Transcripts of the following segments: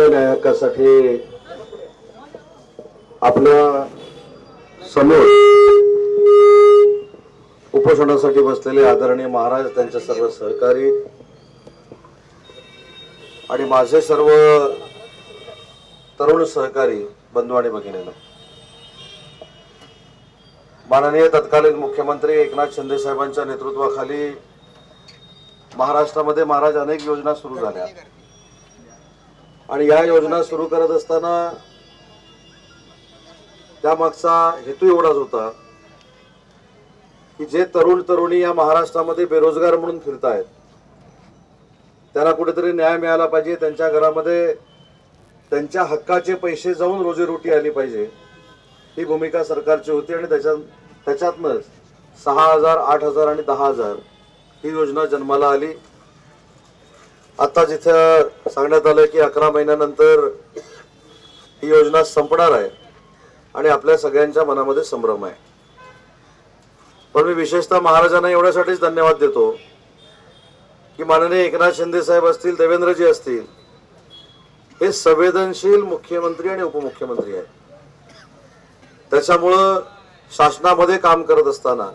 न्याय हक्कासाठी आपल्या समोर उपोषणासाठी बसलेले आदरणीय महाराज, त्यांचे सर्व सहकारी आणि माझे सर्व तरुण सहकारी बंधू आणि भगिनींनो, माननीय तत्कालीन मुख्यमंत्री एकनाथ शिंदे साहेबांच्या नेतृत्वाखाली महाराष्ट्रामध्ये महाराज अनेक योजना सुरू झाल्या आणि या योजना सुरू करत असताना त्यामागचा हेतू एवढाच होता की जे तरुण तरुणी या महाराष्ट्रामध्ये बेरोजगार म्हणून फिरतायत त्यांना कुठेतरी न्याय मिळाला पाहिजे, त्यांच्या घरामध्ये त्यांच्या हक्काचे पैसे जाऊन रोजीरोटी आली पाहिजे, ही भूमिका सरकारची होती आणि त्याच्यातनंच 6,000, 8,000 आणि 10,000 ही योजना जन्माला आली। आता जिथं सांगण्यात आलं की 11 महिन्यानंतर ही योजना संपणार आहे आणि आपल्या सगळ्यांच्या मनामध्ये संभ्रम आहे। पण मी विशेषतः महाराजांना एवढ्यासाठीच धन्यवाद देतो की माननीय एकनाथ शिंदे साहेब असतील, देवेंद्रजी असतील, हे संवेदनशील मुख्यमंत्री आणि उपमुख्यमंत्री आहेत। त्याच्यामुळं शासनामध्ये काम करत असताना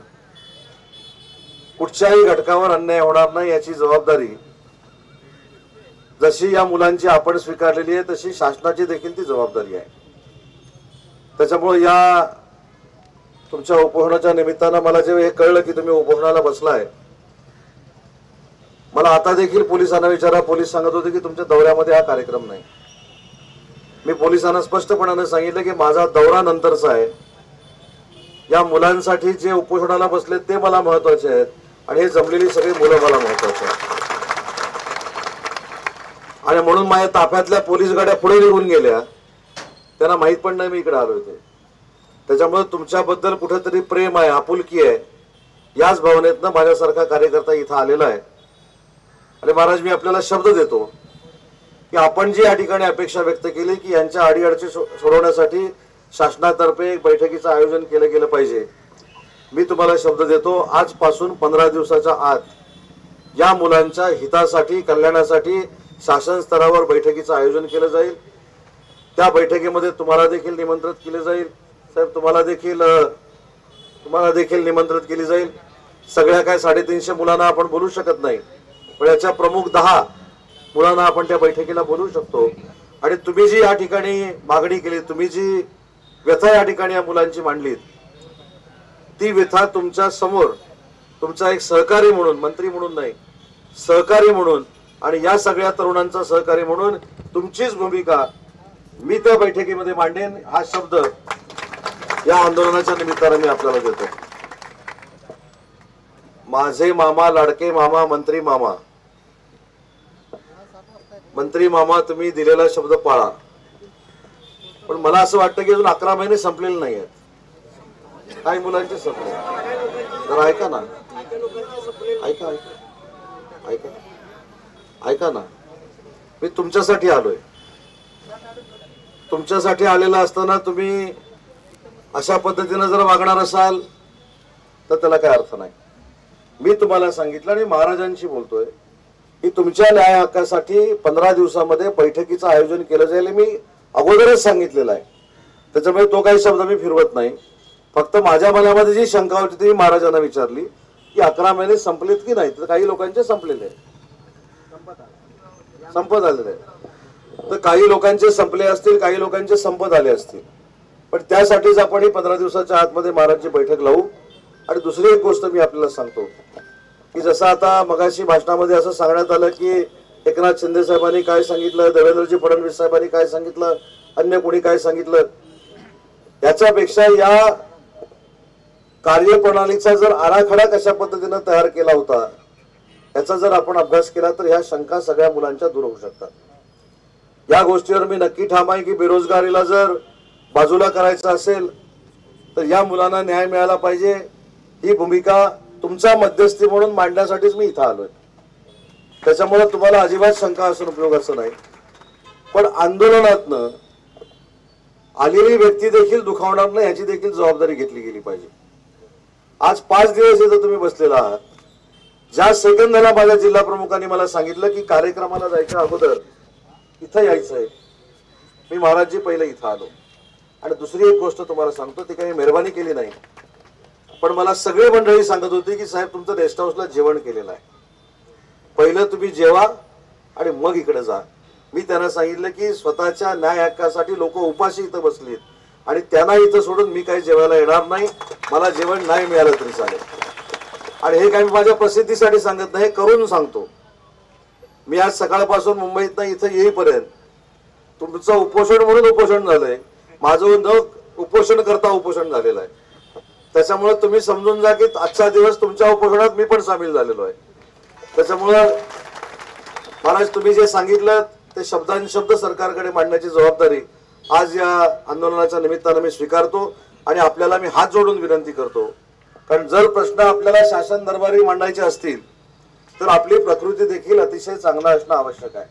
कुठच्याही घटकावर अन्याय होणार नाही याची जबाबदारी जशी या मुलांची आपण स्वीकारलेली आहे तशी शासनाची देखील ती जबाबदारी आहे। त्याच्यामुळे या तुमच्या उपोषणाच्या निमित्तानं मला जेव्हा हे कळलं की तुम्ही उपोषणाला बसलाय, मला आता देखील पोलिसांना विचारा, पोलीस सांगत होते की तुमच्या दौऱ्यामध्ये हा कार्यक्रम नाही। मी पोलिसांना स्पष्टपणाने सांगितलं की माझा दौरा नंतरचा आहे, या मुलांसाठी जे उपोषणाला बसले ते मला महत्वाचे आहेत आणि हे जमलेली सगळी मुलं मला महत्वाचे आहेत। आणि म्हणून माझ्या ताफ्यातल्या पोलीस गाड्या पुढे निघून गेल्या, त्यांना माहित पण नाही मी इकडे आलो होते। त्याच्यामुळे तुमच्याबद्दल कुठेतरी प्रेम आहे, आपुलकी आहे, याच भावनेतनं माझ्यासारखा कार्यकर्ता इथं आलेला आहे। आणि महाराज, मी आपल्याला शब्द देतो की आपण जी या ठिकाणी अपेक्षा व्यक्त केली की यांच्या अडीअडचणी सोडवण्यासाठी शासनातर्फे एक बैठकीचं आयोजन केलं गेलं पाहिजे, मी तुम्हाला शब्द देतो आजपासून 15 दिवसाच्या आत या मुलांच्या हितासाठी, कल्याणासाठी शासन स्तरावर बैठकीचं आयोजन केलं जाईल। त्या बैठकीमध्ये तुम्हाला देखील निमंत्रित केले जाईल साहेब, तुम्हाला देखील निमंत्रित केली जाईल। सगळ्या काय 350 मुलांना आपण बोलू शकत नाही, पण याच्या प्रमुख 10 मुलांना आपण त्या बैठकीला बोलू शकतो। आणि तुम्ही जी या ठिकाणी मागणी केली, तुम्ही जी व्यथा या ठिकाणी या मुलांची मांडलीत, ती व्यथा तुमच्या समोर तुमचा एक सहकारी म्हणून, मंत्री म्हणून नाही, सहकारी म्हणून आणि या सगळ्या तरुणांचा सहकारी म्हणून तुमचीच भूमिका मी त्या बैठकीमध्ये मांडेन, हा शब्द या आंदोलनाच्या निमित्ताने मी आपल्याला देतो। माझे मामा, लाडके मामा, मंत्री मामा, तुम्ही दिलेला शब्द पाळा। पण मला असं वाटतं की अजून 11 महिने संपलेले नाही आहेत, काही मुलांचे संपले। जरा ऐका ना, ऐका ना, मी तुमच्यासाठी आलोय। तुमच्यासाठी आलेला असताना तुम्ही अशा पद्धतीने जर वागणार असाल तर त्याला काय अर्थ नाही। मी तुम्हाला सांगितलं आणि महाराजांशी बोलतोय की तुमच्या न्याय हक्कासाठी 15 दिवसामध्ये बैठकीचं आयोजन केलं जाईल, मी अगोदरच सांगितलेलं आहे। त्याच्यामुळे तो काही शब्द मी फिरवत नाही। फक्त माझ्या मनामध्ये जी शंका होती ती महाराजांना विचारली की 11 महिने संपलेत की नाही, तर काही लोकांचे संपलेले आहे, संपत आलेले आहे, तर काही लोकांचे संपले असतील, काही लोकांचे संपत आले असतील। पण त्यासाठीच आपण ही 15 दिवसाच्या आतमध्ये महाराजची बैठक लावू। आणि दुसरी एक गोष्ट मी आपल्याला सांगतो की जसं आता मगाशी भाषणामध्ये असं सांगण्यात आलं की एकनाथ शिंदे साहेबांनी काय सांगितलं, देवेंद्रजी फडणवीस साहेबांनी काय सांगितलं, अन्य कोणी काय सांगितलं, याच्यापेक्षा या कार्यप्रणालीचा जर आराखडा कशा पद्धतीने तयार केला होता याचा जर आपण अभ्यास केला तर ह्या शंका सगळ्या मुलांच्या दूर होऊ शकतात। या गोष्टीवर मी नक्की ठाम आहे की बेरोजगारीला जर बाजूला करायचं असेल तर या मुलांना न्याय मिळाला पाहिजे, ही भूमिका तुमच्या मध्यस्थी म्हणून मांडण्यासाठीच मी इथं आलोय। त्याच्यामुळे तुम्हाला अजिबात शंका असून उपयोगाचं नाही, पण आंदोलनातनं आलेली व्यक्ती देखील दुखावणार नाही याची देखील जबाबदारी घेतली गेली पाहिजे। आज 5 दिवस इथं तुम्ही बसलेला आहात, ज्या सेकंदाला माझ्या जिल्हा प्रमुखांनी मला सांगितलं की कार्यक्रमाला जायच्या अगोदर इथं यायचंय, मी महाराजजी पहिले इथं आलो. आणि दुसरी एक गोष्ट तुम्हाला सांगतो, ती काही मेहरबानी केली नाही, पण मला सगळी मंडळी सांगत होती की साहेब तुमचं रेस्ट हाऊसला जेवण केलेलं आहे, पहिलं तुम्ही जेवा आणि मग इकडे जा. मी त्यांना सांगितलं की स्वतःच्या न्याय हक्कासाठी लोक उपाशी इथं बसलीत आणि त्यांना इथं सोडून मी काही जेवायला येणार नाही. मला जेवण नाही मिळालं तरी चालेल. आणि हे काही माझ्या प्रसिद्धीसाठी सांगत नाही, करून सांगतो. मी आज सकाळपासून मुंबईत इथं येईपर्यंत तुमचं उपोषण म्हणून उपोषण झालंय, माझं न उपोषण करता उपोषण झालेलं आहे. त्याच्यामुळे तुम्ही समजून जा की आजचा दिवस तुमच्या उपोषणात मी पण सामील झालेलो आहे. त्याच्यामुळं महाराज तुम्ही जे सांगितलं ते शब्दांशब्द सरकारकडे मांडण्याची जबाबदारी आज या आंदोलनाच्या निमित्तानं मी स्वीकारतो आणि आपल्याला मी हात जोडून विनंती करतो. कारण जर प्रश्न आपल्याला शासन दरबारी मांडायचे असतील तर आपली प्रकृती देखील अतिशय चांगला असणं आवश्यक आहे.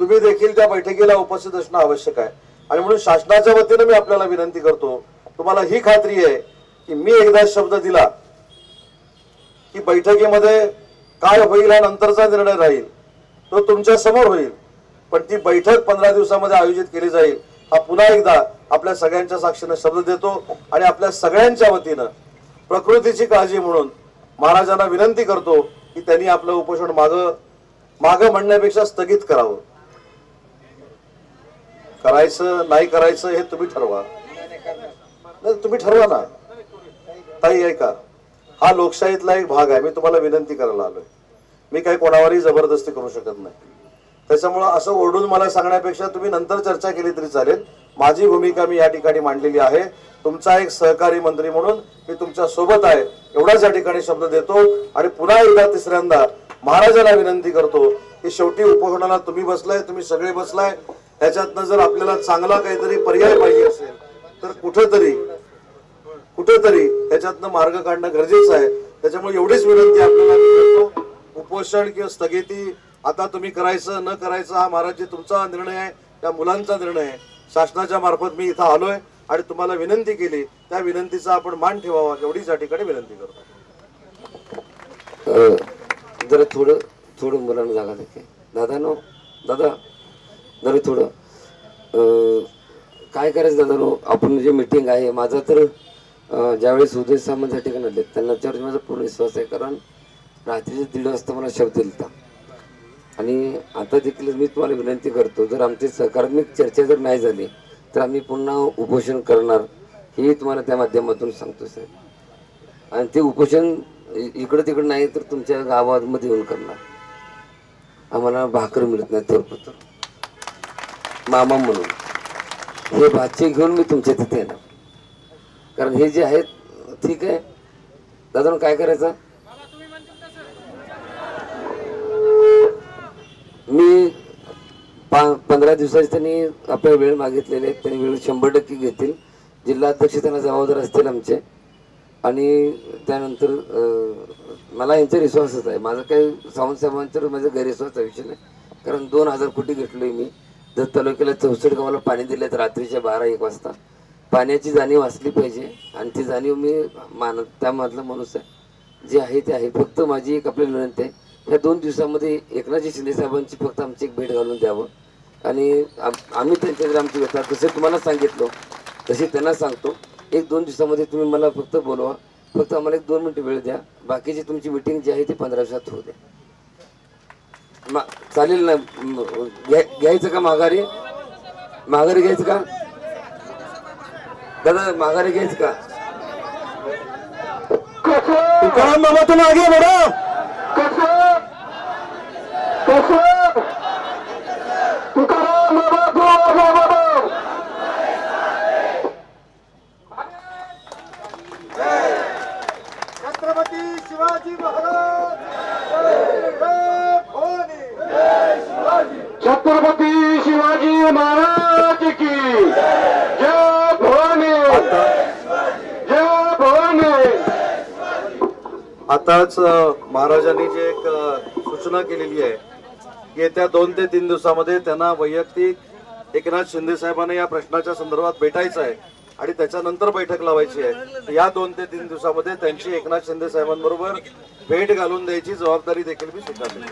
तुम्ही देखील त्या बैठकीला उपस्थित असणं आवश्यक आहे. आणि म्हणून शासनाच्या वतीनं मी आपल्याला विनंती करतो, तुम्हाला ही खात्री आहे की मी एकदा शब्द दिला की बैठकीमध्ये काय होईल हा नंतरचा निर्णय राहील, तो तुमच्या समोर होईल, पण ती बैठक 15 दिवसामध्ये आयोजित केली जाईल हा पुन्हा एकदा आपल्या सगळ्यांच्या साक्षीने शब्द देतो. आणि आपल्या सगळ्यांच्या वतीनं प्रकृतीची काळजी म्हणून महाराजांना विनंती करतो की त्यांनी आपलं उपोषण माग म्हणण्यापेक्षा स्थगित करावं. करायचं नाही करायचं हे तुम्ही ठरवा. तुम्ही ठरवा ना ताई. ऐका, हा लोकशाहीतला एक भाग आहे. मी तुम्हाला विनंती करायला आलोय. मी काही कोणावरही जबरदस्ती करू शकत नाही. त्याच्यामुळं असं ओरडून मला सांगण्यापेक्षा तुम्ही नंतर चर्चा केली तरी चालेल. माझी भूमिका मी या ठिकाणी मांडलेली आहे. तुमचा एक सहकारी मंत्री म्हणून मी तुमच्या सोबत आहे एवढाच या ठिकाणी शब्द देतो. आणि पुन्हा एकदा तिसऱ्यांदा महाराजांना विनंती करतो की शेवटी उपोषणाला तुम्ही बसलाय, तुम्ही सगळे बसलाय, त्याच्यातनं जर आपल्याला चांगला काहीतरी पर्याय पाहिजे असेल तर कुठेतरी त्याच्यातनं मार्ग काढणं गरजेचं आहे. त्याच्यामुळे एवढीच विनंती आपल्याला करतो. उपोषण किंवा स्थगिती आता तुम्ही करायचं न करायचं हा महाराजजी तुमचा निर्णय आहे, त्या मुलांचा निर्णय आहे. शासनाच्या मार्फत मी इथं आलोय आणि तुम्हाला विनंती केली, त्या विनंतीचा आपण मान ठेवावा एवढीच या ठिकाणी विनंती करतो. जरा थोडं मुलांना जागा देते दादा जरा थोडं काय करायचं दादा. आपण जे मीटिंग आहे माझा तर ज्यावेळेस उदय सामंत या ठिकाणी आले त्यांना त्यावर माझा पूर्ण विश्वास आहे. कारण रात्रीचे 1:30 वाजता मला शब्द दिलता आणि आता देखील मी तुम्हाला विनंती करतो, जर आमची सकारात्मक चर्चा जर नाही झाली तर आम्ही पुन्हा उपोषण करणार हे तुम्हाला त्या माध्यमातून सांगतो साहेब. आणि ते उपोषण इकडं तिकडं नाही तर तुमच्या गावामध्ये येऊन करणार. आम्हाला भाकर मिळत नाही तर मामा म्हणून हे भाचे घेऊन मी तुमच्या तिथे येणार. कारण हे जे आहेत ठीक आहे दादा, काय करायचं. मी 15 दिवसाचे त्यांनी आपल्या वेळ मागितलेले आहेत. त्यांनी वेळ 100% घेतील. जिल्हाध्यक्ष त्यांना जबाबदार असतील आमचे. आणि त्यानंतर मला यांचा विश्वासच आहे. माझं काही सावंत साहेबांचं माझं गैरविश्वासचा विषय नाही. कारण 2000 कोटी घेतलोय मी. जर तालुक्याला 64 गावाला पाणी दिलं तर रात्रीच्या 12-1 वाजता पाण्याची जाणीव असली पाहिजे. आणि ती जाणीव मी त्यामधला माणूस आहे जे आहे ते आहे. फक्त माझी एक आपल्याला विनंती आहे, ह्या 2 दिवसामध्ये एकनाथजी शिंदे साहेबांची फक्त आमची एक भेट घालून द्यावं. आणि आम्ही त्यांच्याकडे आमची व्यथा जसे तुम्हाला सांगितलं तसे त्यांना सांगतो. 1-2 दिवसामध्ये तुम्ही मला फक्त बोलवा. फक्त आम्हाला 1-2 मिनिटं वेळ द्या. बाकीची तुमची मीटिंग जी आहे ती 15 दिवसात होऊ द्या. चालेल ना. घ्यायचं का माघारी घ्यायचं का दादा, माघारी घ्यायचं का. तुकाराम बाबा तुम आगे बढ़ो. तुकाराम बाबा तू आगे बढ़ो. छत्रपती शिवाजी महाराज. छत्रपती शिवाजी महाराज की जय भवानी. जय भवानी. आताच महाराजांनी जे एक सूचना केलेली आहे, येत्या 2 ते 3 दिवसामध्ये त्यांना वैयक्तिक एकनाथ शिंदे साहेबांना या प्रश्नाच्या संदर्भात भेटायचं आहे आणि त्याच्यानंतर बैठक लावायची आहे. या 2 ते 3 दिवसामध्ये त्यांची एकनाथ शिंदे साहेबांबरोबर भेट घालून द्यायची जबाबदारी देखील मी स्वीकारली.